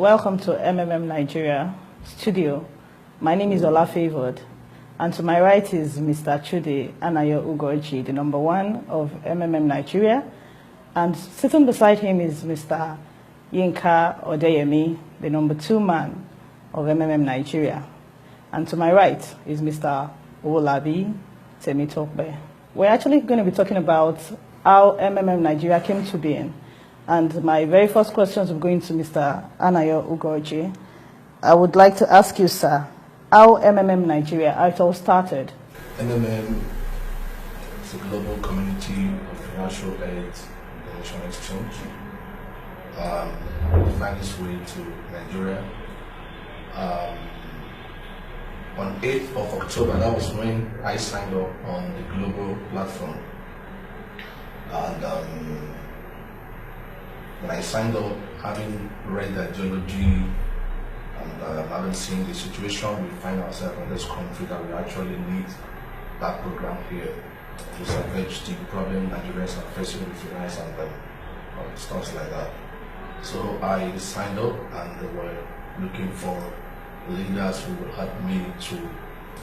welcome to MMM Nigeria studio. My name is Ola Favored, and to my right is Mr. Chude Anayo Ugoji, the number one of MMM Nigeria, and sitting beside him is Mr. Yinka Odeyemi, the number two man of MMM Nigeria, and to my right is Mr. Olabi Temitokbe. We're actually going to be talking about how MMM Nigeria came to being. And my very first question is going to Mr. Anayo Ugoji. I would like to ask you, sir, how MMM Nigeria, how it all started? MMM is a global community of financial aid donation exchange. We find its way to Nigeria. On 8th of October, that was when I signed up on the global platform. And when I signed up, having read the ideology and having seen the situation we find ourselves in this country, that we actually need that program here to salvage the problem Nigerians are facing with finance and stuff like that. So I signed up, and they were looking for leaders who would help me to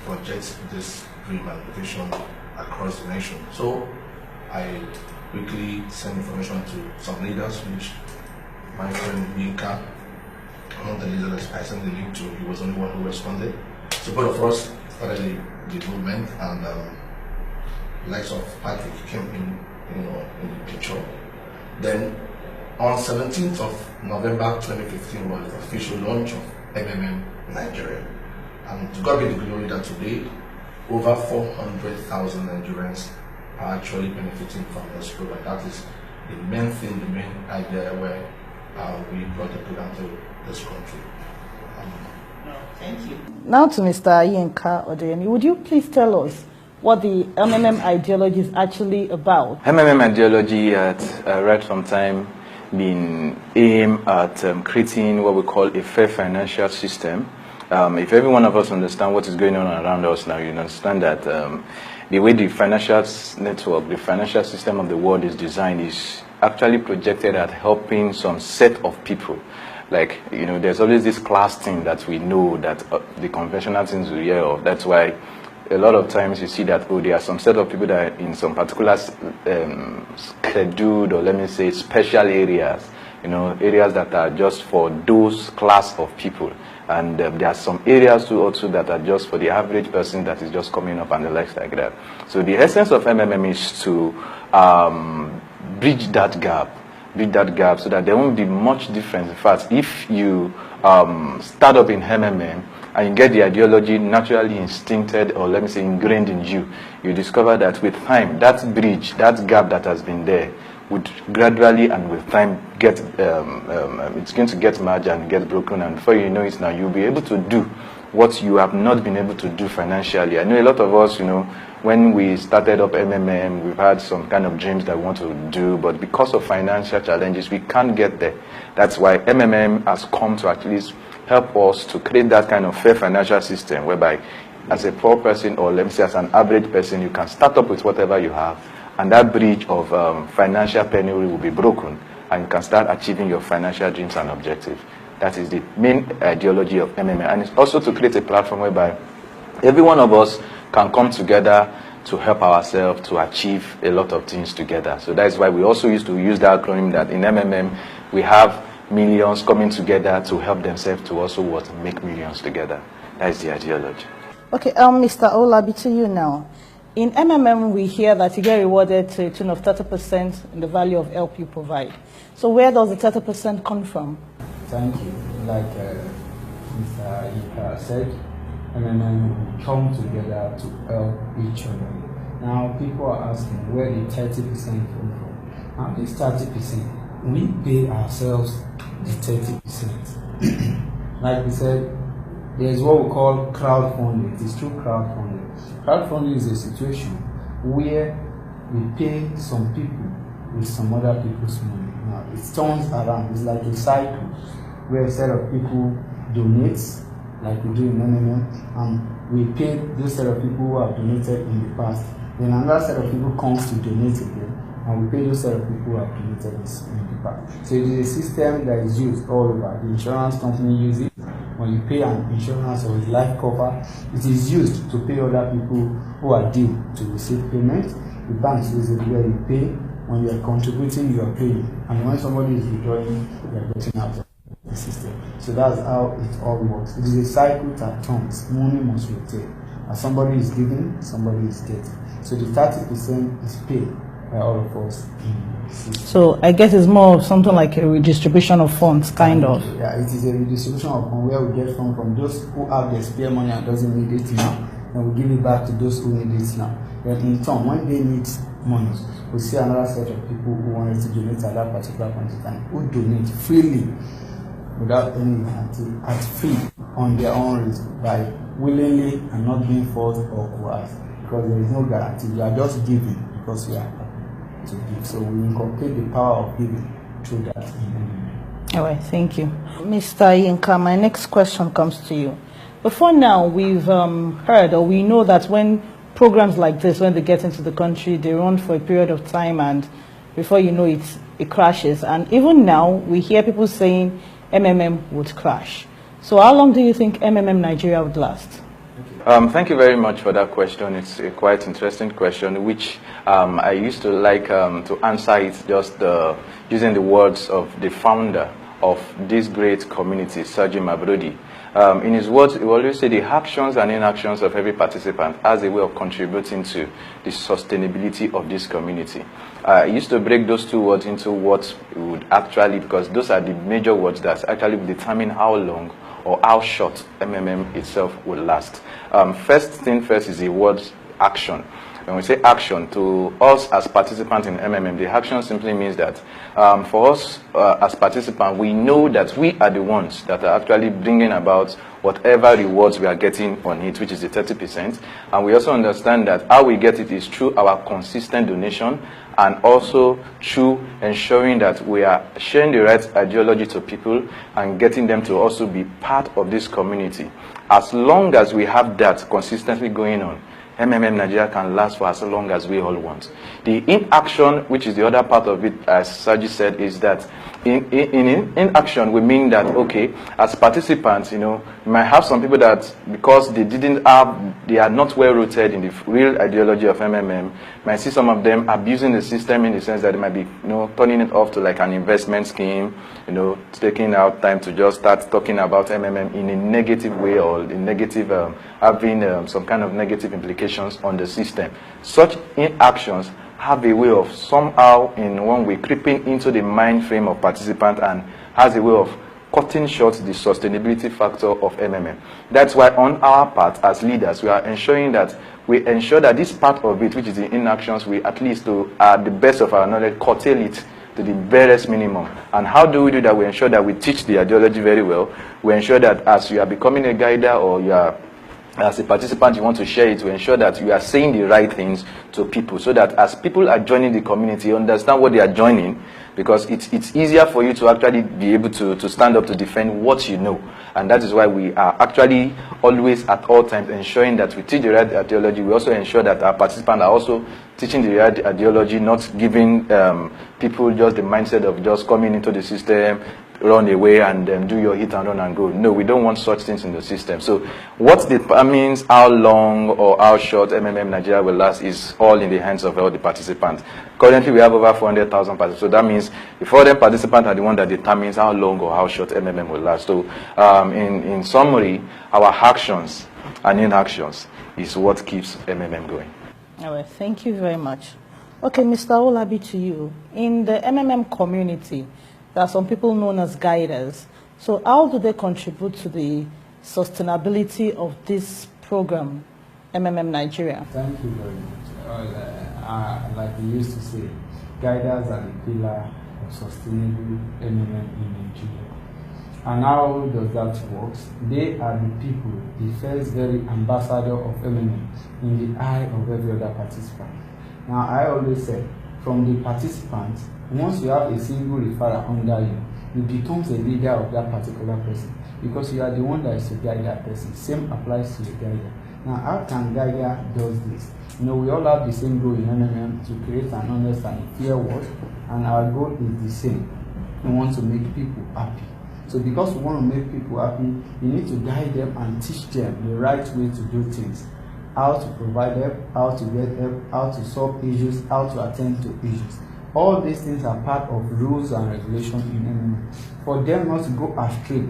project this dream and vision across the nation. So I quickly sent information to some leaders, which my friend Yinka, one of the leaders I sent the link to, he was the only one who responded. So both of us started the movement, and likes of Patrick came in the picture. Then on 17th of November 2015 was the official launch of MMM Nigeria. And to God be the glory that today, over 400,000 Nigerians are actually benefiting from this program. That is the main thing, the main idea where we brought the program to this country. Thank you. Now to Mr. Yinka Odeyemi, would you please tell us what the MMM ideology is actually about? MMM ideology at right from time been aimed at creating what we call a fair financial system. If every one of us understand what is going on around us now, you understand that the way the financial network, the financial system of the world is designed is actually projected at helping some set of people. Like, there's always this class thing that we know that the conventional things we hear of. That's why a lot of times you see that, there are some set of people that are in some particular scheduled, or let me say special areas, areas that are just for those class of people. And there are some areas too also that are just for the average person that is just coming up and the likes like that. So the essence of MMM is to bridge that gap so that there won't be much difference. In fact, if you start up in MMM and you get the ideology naturally instincted, or let me say ingrained in you, you discover that with time, that bridge, that gap that has been there, would gradually and with time get, it's going to get merged and get broken, and before you know it now, you'll be able to do what you have not been able to do financially. I know a lot of us, when we started up MMM, we've had some kind of dreams that we want to do, but because of financial challenges, we can't get there. That's why MMM has come to at least help us to create that kind of fair financial system, whereby as a poor person, or let me say as an average person, you can start up with whatever you have, and that bridge of financial penury will be broken, and you can start achieving your financial dreams and objectives. That is the main ideology of MMM. And it's also to create a platform whereby every one of us can come together to help ourselves to achieve a lot of things together. So that is why we also used to use the acronym that in MMM we have millions coming together to help themselves to also make millions together. That is the ideology. Okay, Mr. Olabi, to you now. In MMM, we hear that you get rewarded to a tune of 30% in the value of help you provide. So where does the 30% come from? Thank you. Like Mr. Yinka said, MMM come together to help each other. Now people are asking where the 30% come from. Now this 30%, we pay ourselves the 30%. Like we said, there is what we call crowdfunding. It is through crowdfunding. Crowdfunding is a situation where we pay some people with some other people's money. Now it turns around. It's like a cycle where a set of people donate, like we do in MMM, and we pay this set of people who have donated in the past. Then another set of people comes to donate again, and we pay those set of people who have donated this in the past. So it is a system that is used all over. The insurance company uses it. When you pay an insurance or a life cover, it is used to pay other people who are due to receive payment. The banks use it where you pay. When you are contributing, you are paying. And when somebody is withdrawing, you are getting out of the system. So that's how it all works. It is a cycle that turns. Money must rotate. As somebody is giving, somebody is getting. So the 30% is paid by all of us in the system. So I guess it's more of something like a redistribution of funds, kind of. Yeah, it is a redistribution of funds where we get from those who have their spare money and doesn't need it now, and we give it back to those who need it now. Then in turn, when they need money, we see another set of people who wanted to donate at that particular point in time, who donate freely without any guarantee, at free on their own risk, by willingly and not being forced or coerced, because there is no guarantee. You are just giving because you are happy to give. So we inculcate the power of giving through that. All right, thank you. Mr. Yinka, my next question comes to you. Before now, we've heard, or we know that when programs like this, when they get into the country, they run for a period of time, and before you know it, it crashes. And even now, we hear people saying MMM would crash. So how long do you think MMM Nigeria would last? Thank you very much for that question. It's a quite interesting question, which I used to like to answer it just using the words of the founder of this great community, Sergi Mabrodi. In his words, he always say the actions and inactions of every participant as a way of contributing to the sustainability of this community. I used to break those two words into what would actually, because those are the major words that actually will determine how long or how short MMM itself will last. First thing first is the word action. When we say action, to us as participants in MMM, the action simply means that for us as participants, we know that we are the ones that are actually bringing about whatever rewards we are getting on it, which is the 30%. And we also understand that how we get it is through our consistent donation, and also through ensuring that we are sharing the right ideology to people and getting them to also be part of this community. As long as we have that consistently going on, MMM Nigeria can last for as long as we all want. The inaction, which is the other part of it, as Sergi said, is that in action, we mean that, okay, as participants, you know, you might have some people that, because they are not well rooted in the real ideology of MMM, might see some of them abusing the system in the sense that they might be, you know, turning it off to like an investment scheme, you know, taking out time to just start talking about MMM in a negative way, or in negative, having some kind of negative implications on the system. Such inactions have a way of somehow, in one way, creeping into the mind frame of participants and has a way of cutting short the sustainability factor of MMM. That's why on our part as leaders, we are ensuring that this part of it, which is the inactions, we at least to the best of our knowledge curtail it to the barest minimum. And how do we do that? We ensure that we teach the ideology very well. We ensure that as you are becoming a guider, or you are as a participant, you want to share it, to ensure that you are saying the right things to people, so that as people are joining the community, you understand what they are joining, because it's easier for you to actually be able to stand up to defend what you know. And that is why we are actually always at all times ensuring that we teach the right ideology. We also ensure that our participants are also teaching the right ideology, not giving people just the mindset of just coming into the system, run away and do your hit and run and go. No, we don't want such things in the system. So what determines how long or how short MMM Nigeria will last is all in the hands of all the participants. Currently, we have over 400,000 participants. So that means the 400 participants are the one that determines how long or how short MMM will last. So in summary, our actions and inactions is what keeps MMM going. All right, thank you very much. Okay, Mr. Olabi, to you. In the MMM community, there are some people known as guiders. So how do they contribute to the sustainability of this program, MMM Nigeria? Thank you very much. Like we used to say, guiders are the pillar of sustainable MMM in Nigeria. And how does that work? They are the people, the first very ambassador of MMM in the eye of every other participant. Now, I always say, from the participants, once you have a single referrer under you, you become the leader of that particular person, because you are the one that is to guide that person. Same applies to the guider. Now, how can Gaia does this? You know, we all have the same goal in MMM to create an honest and fair world, and our goal is the same. We want to make people happy. So because we want to make people happy, we need to guide them and teach them the right way to do things. How to provide help, how to get help, how to solve issues, how to attend to issues. All these things are part of rules and regulations in MMM. For them not to go astray,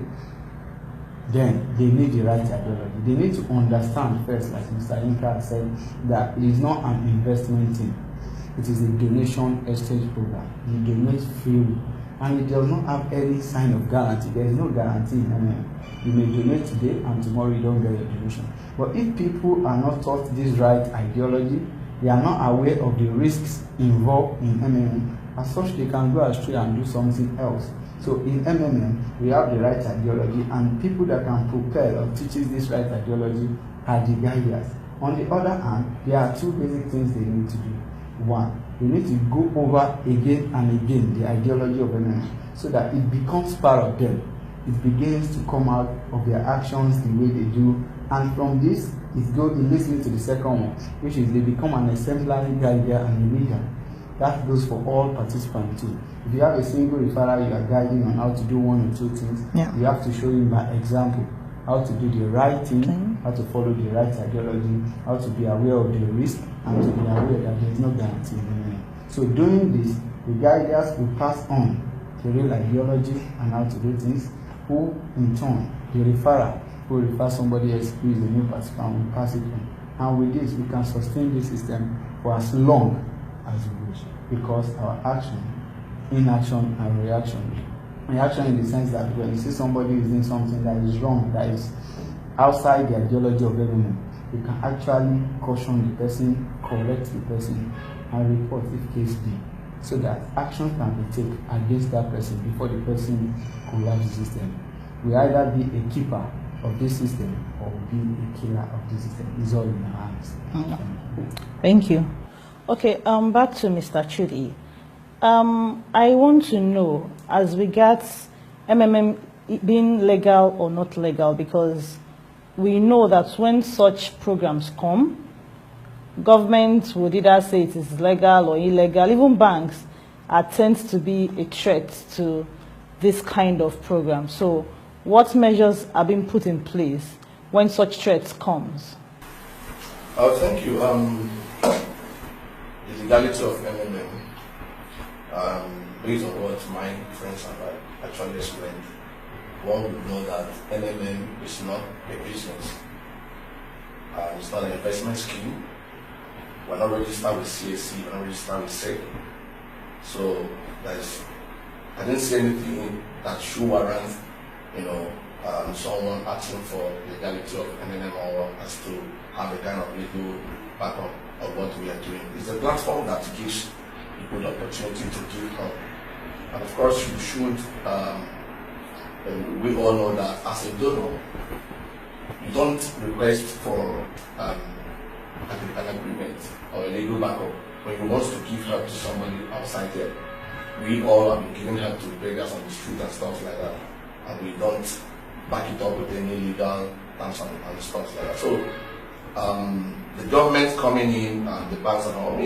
then they need the right ideology. They need to understand first, like Mr. Inka said, that it is not an investment thing. It is a donation exchange program. You donate freely, and it does not have any sign of guarantee. There is no guarantee in MMM. You may donate today and tomorrow you don't get your donation. But if people are not taught this right ideology, they are not aware of the risks involved in MMM, as such they can go astray and do something else. So in MMM, we have the right ideology, and people that can propel or teaches this right ideology are the guides. On the other hand, there are two basic things they need to do. One, they need to go over again and again the ideology of MMM so that it becomes part of them. It begins to come out of their actions the way they do, and from this, it leads me to the second one, which is they become an exemplary guide and a leader. That goes for all participants too. If you have a single referral you are guiding on how to do one or two things, you have to show him by example how to do the right thing, how to follow the right ideology, how to be aware of the risk, and to be aware that there is no guarantee in anything. So doing this, the guiders will pass on the real ideology and how to do things, who in turn, the referrer, who refers somebody else who is a new participant, will pass it on. And with this, we can sustain this system for as long as we wish, because our action, inaction, and reaction. Reaction in the sense that when you see somebody is doing something that is wrong, that is outside the ideology of everyone, you can actually caution the person, correct the person, and report if case be, so that action can be taken against that person before the person collapses the system. We either be a keeper of this system or be a killer of this system. It's all in our hands. Thank you. Okay, back to Mr. Chudi. I want to know, as regards MMM being legal or not legal, because we know that when such programs come, government would either say it is legal or illegal. Even banks tend to be a threat to this kind of program. So what measures are being put in place when such threats comes? Thank you. The legality of MMM, based on what my friends have actually explained, one would know that MMM is not a business. It's not an investment scheme. We're not registered with CAC, we're not registered with SEC. So I didn't see anything that should warrant, someone asking for legality of MMM or as to have a kind of legal backup of what we are doing. It's a platform that gives people the opportunity to give help. And of course, you should, we all know that as a donor, you don't request for an agreement or a legal backup when you want to give help to somebody outside there. We all have been giving help to beggars on the street and stuff like that, and we don't back it up with any legal terms and stuff like that. So the government coming in and the banks and all,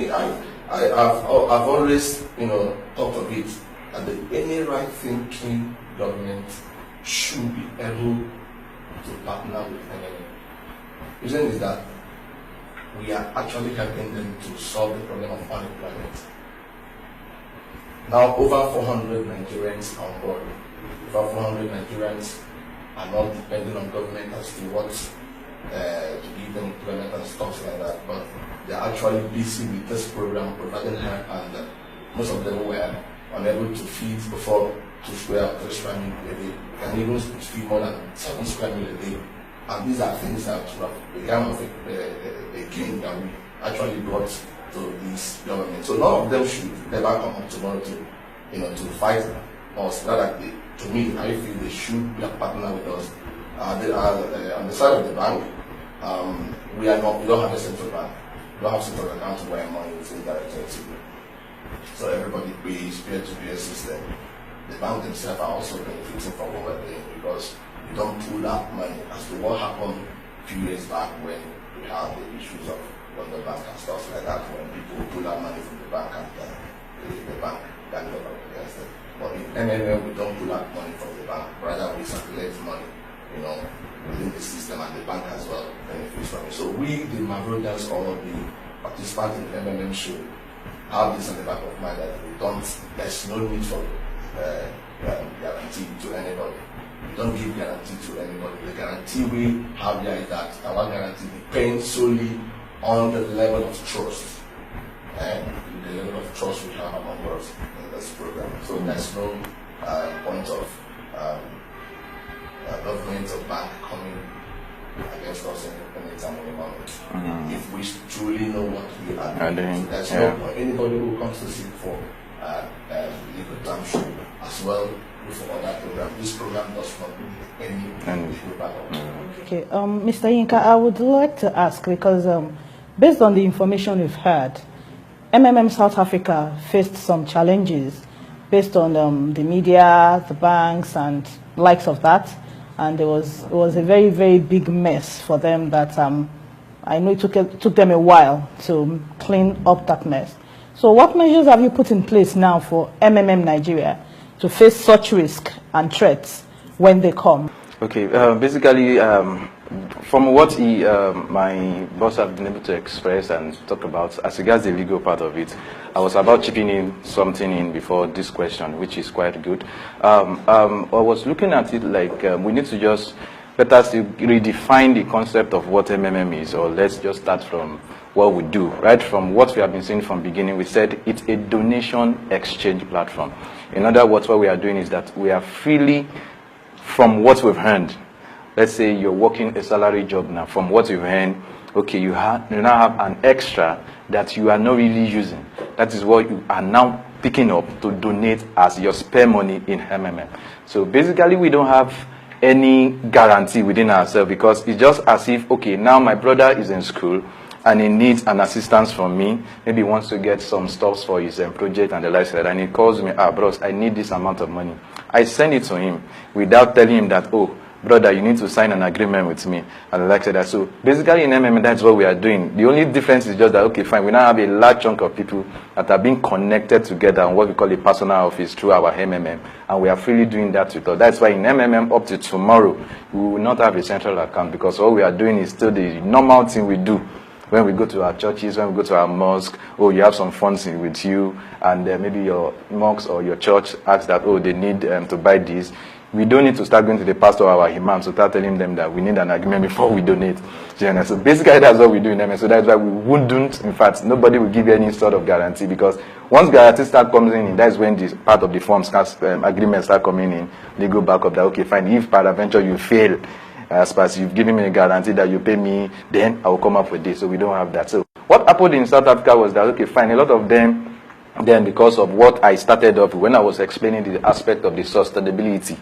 I've always thought of it that any right thinking government should be able to partner with MMM. The reason is that we are actually helping them to solve the problem of unemployment. Now over 400 Nigerians are on board. Over 400 Nigerians are not depending on government as to what to give them employment and stuff like that, but they're actually busy with this program providing help, and most of them were unable to feed before 2 square or 3 square meals a day, and even feed more than 7 square meals a day. And these are things that began of a gain that we actually brought to this government. So none of them should never come up tomorrow to fight us. Rather, to me, I feel they should be a partner with us. They are on the side of the bank. We don't have a central bank. We don't have central accounts where money is indirected to. So everybody pays peer-to-peer system. The bank themselves are also benefiting from what we're doing, because you don't pull that money as to what happened few years back when we had the issues of London Bank and stuff like that, when people pull out money from the bank and the bank got up against it. But in MMM, we don't pull out money from the bank, rather we circulate money, within the system, and the bank as well benefits from it. So we, the Mavrodians or the participants in the MMM should have this in the back of mind that there's no need for guarantee to anybody. We don't give guarantee to anybody. The guarantee we have here is that our guarantee depends solely on the level of trust and the level of trust we have among us in this program. So there's no point of government or bank coming against us any time of the moment. If we truly know what we are doing, so there's no point. Anybody who comes to seek for legal terms should as well look for other programs. This program does not do any legal backup. Okay, Mr. Yinka, I would like to ask, because based on the information we've heard, MMM South Africa faced some challenges based on the media, the banks, and likes of that. And it was a very, very big mess for them that I know it took them a while to clean up that mess. So what measures have you put in place now for MMM Nigeria to face such risk and threats when they come? Okay, basically, from what my boss have been able to express and talk about, as regards the legal part of it, I was about chipping in something in before this question, which is quite good. I was looking at it like we need to just let us redefine the concept of what MMM is, or let's just start from what we do. Right from what we have been saying from beginning, we said it's a donation exchange platform. In other words, what we are doing is that we are freely, from what we've earned, let's say you're working a salary job now, from what you've earned, okay, you now have an extra that you are not really using. That is what you are now picking up to donate as your spare money in MMM. So basically, we don't have any guarantee within ourselves, because it's just as if, okay, now my brother is in school and he needs an assistance from me. Maybe he wants to get some stuff for his project and the like, and he calls me, bros, I need this amount of money. I send it to him without telling him that, oh, brother, you need to sign an agreement with me, and like that. So basically in MMM, that's what we are doing. The only difference is just that, okay, fine, we now have a large chunk of people that are being connected together on what we call a personal office through our MMM, and we are freely doing that with us. That's why in MMM up to tomorrow, we will not have a central account, because all we are doing is still the normal thing we do. When we go to our churches, when we go to our mosque, oh, you have some funds with you, and maybe your mosque or your church asks that, oh, they need to buy this. We don't need to start going to the pastor or our imam to start telling them that we need an agreement before we donate. So basically, that's what we do in MS. So that's why we wouldn't, in fact, nobody will give you any sort of guarantee, because once guarantee start coming in, that's when this part of the forms agreements start coming in. They go back up that, okay, fine, if peradventure you fail, as far as you've given me a guarantee that you pay me, then I will come up with this. So we don't have that. So what happened in South Africa was that, okay, fine, a lot of them, then because of what I started off when I was explaining the aspect of the sustainability,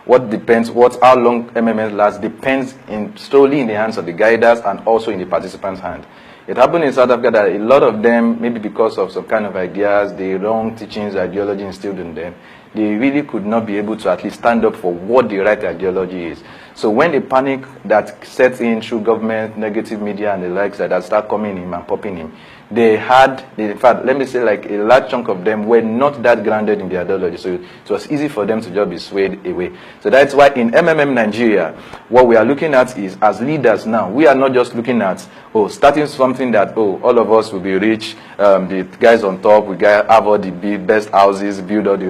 how long MMS lasts depends solely in the hands of the guiders and also in the participants' hand. It happened in South Africa that a lot of them, maybe because of some kind of ideas, the wrong teachings, ideology instilled in them, they really could not be able to at least stand up for what the right ideology is. So when the panic that sets in through government, negative media and the likes that start coming in and popping in, in fact, let me say like a large chunk of them were not that grounded in the ideology. So it was easy for them to just be swayed away. So that's why in MMM Nigeria, what we are looking at is, as leaders now, we are not just looking at, starting something that, all of us will be rich, the guys on top, we have all the best houses, build all the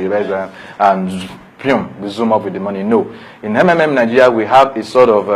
restaurants, and we zoom up with the money. No. In MMM Nigeria, we have a sort of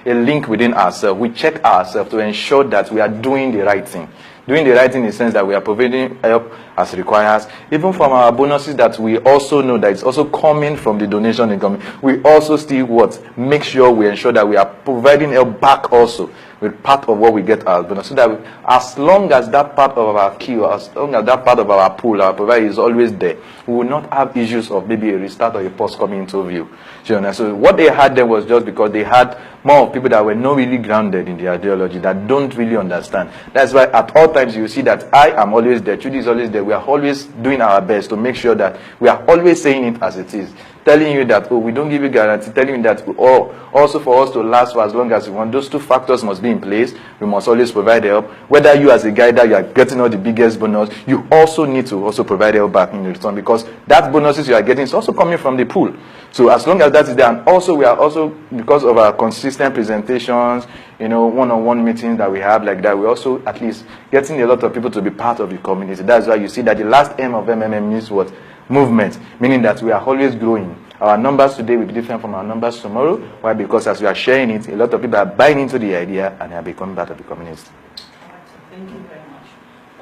a link within ourselves. We check ourselves to ensure that we are doing the right thing. Doing the right thing in the sense that we are providing help as requires, even from our bonuses that we also know that it's also coming from the donation income. We also still make sure we ensure that we are providing help back also with part of what we get as bonus, so that as long as that part of our queue, as long as that part of our pool, our provider is always there, we will not have issues of maybe a restart or a pause coming into view. So what they had there was just because they had more of people that were not really grounded in the ideology, that don't really understand. That's why at all times you see that I am always there, Trudy is always there. We are always doing our best to make sure that we are always saying it as it is. Telling you that, oh, we don't give you guarantee, telling you that, oh, also for us to last for as long as we want, those two factors must be in place. We must always provide help. Whether you as a guider, you are getting all the biggest bonus, you also need to also provide help back in return, because that bonuses you are getting is also coming from the pool. So as long as that is there, and also we are also, because of our consistent presentations, you know, one-on-one meetings that we have like that, we're also at least getting a lot of people to be part of the community. That's why you see that the last M of MMM means what? Movement, meaning that we are always growing. Our numbers today will be different from our numbers tomorrow. Why? Because as we are sharing it, a lot of people are buying into the idea and they are becoming part of the community. Thank you very much.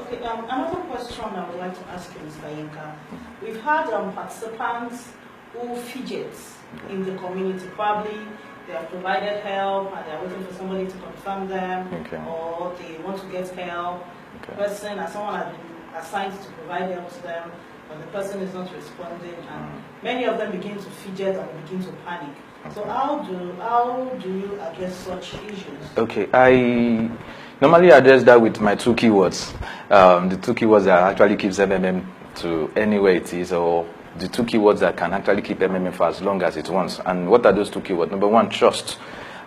Okay, another question I would like to ask you, Mr. Yinka. We've had participants who fidget in the community. Probably they have provided help and they are waiting for somebody to confirm them, or they want to get help. The person, as someone has been assigned to provide help to them, but the person is not responding, and many of them begin to fidget and begin to panic. So how do you address such issues? Okay, I normally address that with my two keywords. The two keywords that actually keeps MMM to anywhere it is, or the two keywords that can actually keep MMM for as long as it wants. And what are those two keywords? Number one, trust.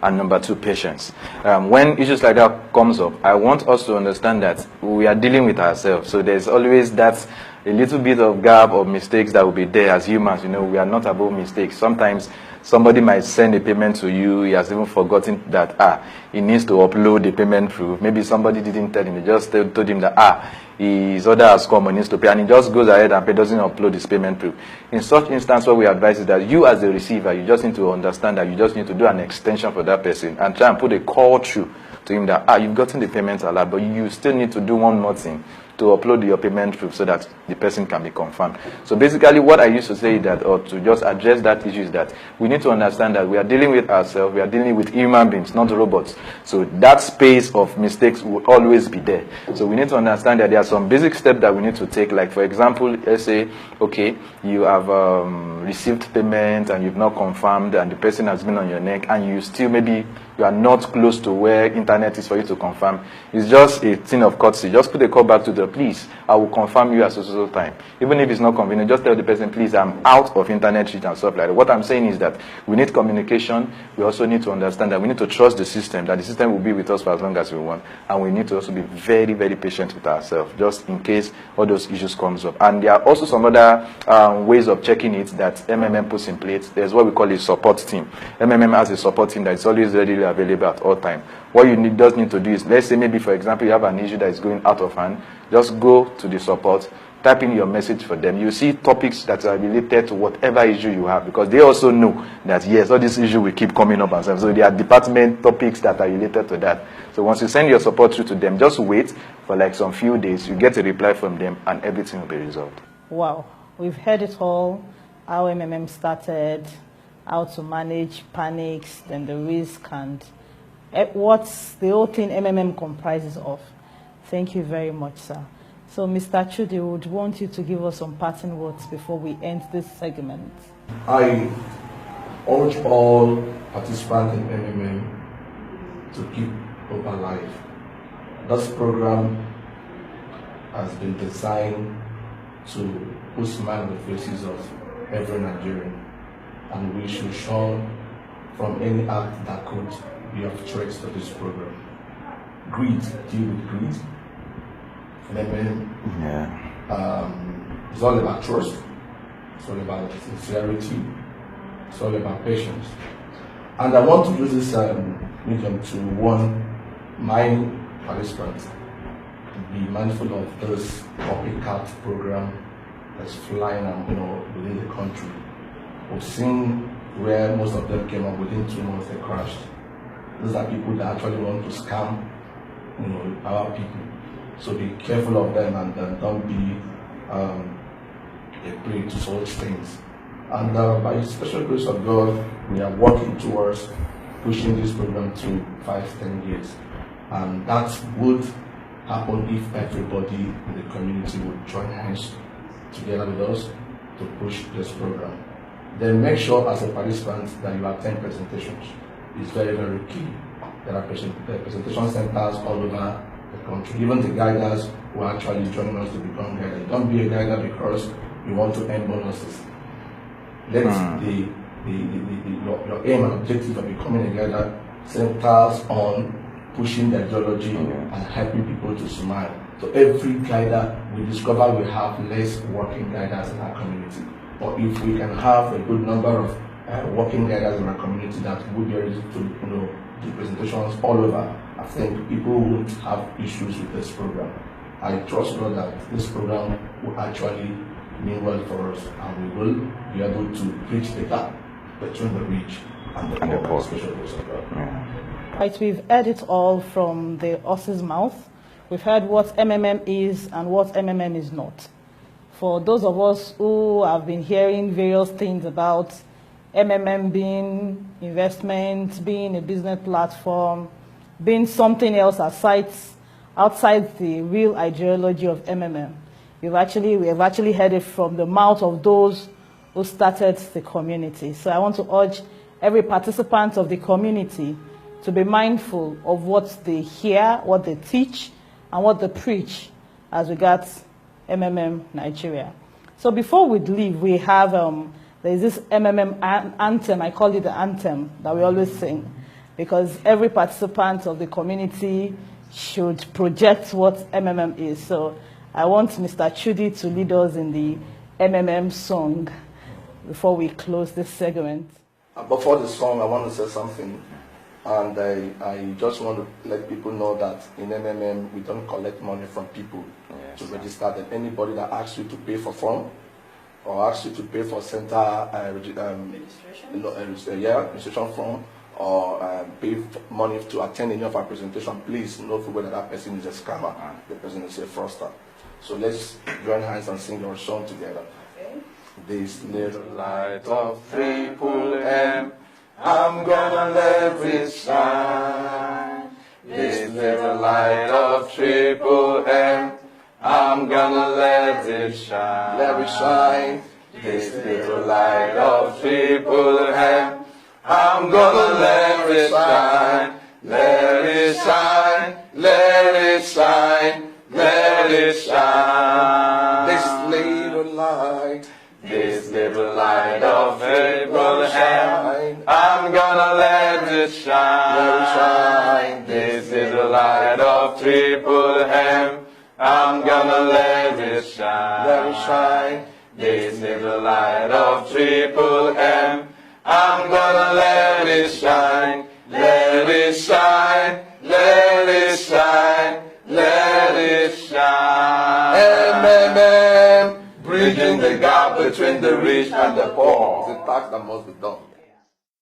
And number two, patience. When issues like that comes up, I want us to understand that we are dealing with ourselves. So there's always that a little bit of gap or mistakes that will be there as humans. You know, we are not above mistakes. Sometimes somebody might send a payment to you. He has even forgotten that he needs to upload the payment proof. Maybe somebody didn't tell him. They just told him that his order has come and needs to pay, and he just goes ahead and doesn't upload his payment proof. In such instance, what we advise is that you as the receiver, you just need to understand that you just need to do an extension for that person and try and put a call through to him that you've gotten the payment allowed, but you still need to do one more thing, to upload your payment proof so that the person can be confirmed. So basically what I used to say is that, or to just address that issue, is that we need to understand that we are dealing with ourselves, we are dealing with human beings, not robots. So that space of mistakes will always be there. So we need to understand that there are some basic steps that we need to take. Like for example, let's say, okay, you have received payment and you've not confirmed, and the person has been on your neck, and you still maybe you are not close to where internet is for you to confirm. It's just a thing of courtesy. Just put a call back to the please, I will confirm you at so time. Even if it's not convenient, just tell the person, please, I'm out of internet reach and stuff like that. What I'm saying is that we need communication. We also need to understand that we need to trust the system, that the system will be with us for as long as we want. And we need to also be very, very patient with ourselves, just in case all those issues comes up. And there are also some other ways of checking it that MMM puts in place. There's what we call a support team. MMM has a support team that is always readily available at all times. What you just need to do is, let's say maybe for example you have an issue that is going out of hand, just go to the support, type in your message for them. You see topics that are related to whatever issue you have, because they also know that yes, all these issues will keep coming up and stuff. So there are department topics that are related to that. So once you send your support through to them, just wait for like some few days, you get a reply from them and everything will be resolved. Wow, we've heard it all, how MMM started, how to manage panics, then the risk, and what's the whole thing MMM comprises of. Thank you very much, sir. So, Mr. Chudi, would want you to give us some parting words before we end this segment. I urge all participants in MMM to keep hope alive. This program has been designed to put smile on the faces of every Nigerian, and we should shun from any act that could be of threat to this program. Greed, deal with greed. It's all about trust, it's all about sincerity, it's all about patience. And I want to use this medium to warn my participants to be mindful of this copycat program that's flying within the country. We've seen where most of them came up within 2 months they crashed. Those are people that actually want to scam our people. So be careful of them and don't be a prey to such things. And by the special grace of God, we are working towards pushing this program to 5-10 years. And that would happen if everybody in the community would join hands together with us to push this program. Then make sure as a participant that you attend presentations. is very, very key. There are presentation centers all over the country. Even the guiders who are actually joining us to become guiders. Don't be a guider because you want to earn bonuses. Let your aim and objective of becoming a guider centers on pushing the ideology and helping people to smile. So every guider we discover we have less working guiders in our community. But if we can have a good number of working guiders in our community that would be ready to do presentations all over, I think people won't have issues with this program. I trust God that this program will actually mean well for us, and we will be able to bridge the gap between the rich and the poor, especially those of God. Right, we've heard it all from the horse's mouth. We've heard what MMM is and what MMM is not. For those of us who have been hearing various things about MMM being investment, being a business platform, being something else outside the real ideology of MMM, we have actually heard it from the mouth of those who started the community. So I want to urge every participant of the community to be mindful of what they hear, what they teach, and what they preach as regards MMM Nigeria. So before we leave, we have there's this MMM anthem. I call it the anthem that we always sing, because every participant of the community should project what MMM is. So I want Mr. Chudi to lead us in the MMM song before we close this segment. Before the song, I want to say something. And I just want to let people know that in MMM, we don't collect money from people to register them. Anybody that asks you to pay for form or asks you to pay for center registration form or pay money to attend any of our presentation, please know whether that person is a scammer and the person is a fraudster. So let's join hands and sing our song together. Okay. This little light of triple M, I'm gonna let it shine. This little light of triple M, I'm gonna let it shine. Let it shine. This little light of triple M, I'm gonna let it shine. Let it shine. Let it shine. Let it shine. This little light. This little light of Abraham, I'm gonna let it shine. Let it shine. This little light of Triple M, I'm gonna let it shine. Let it shine. This little light of Triple M, I'm gonna let it shine. Let it shine. Let it shine. Let it shine. Amen. Bridging the gap between the rich and the poor. It's a task that must be done.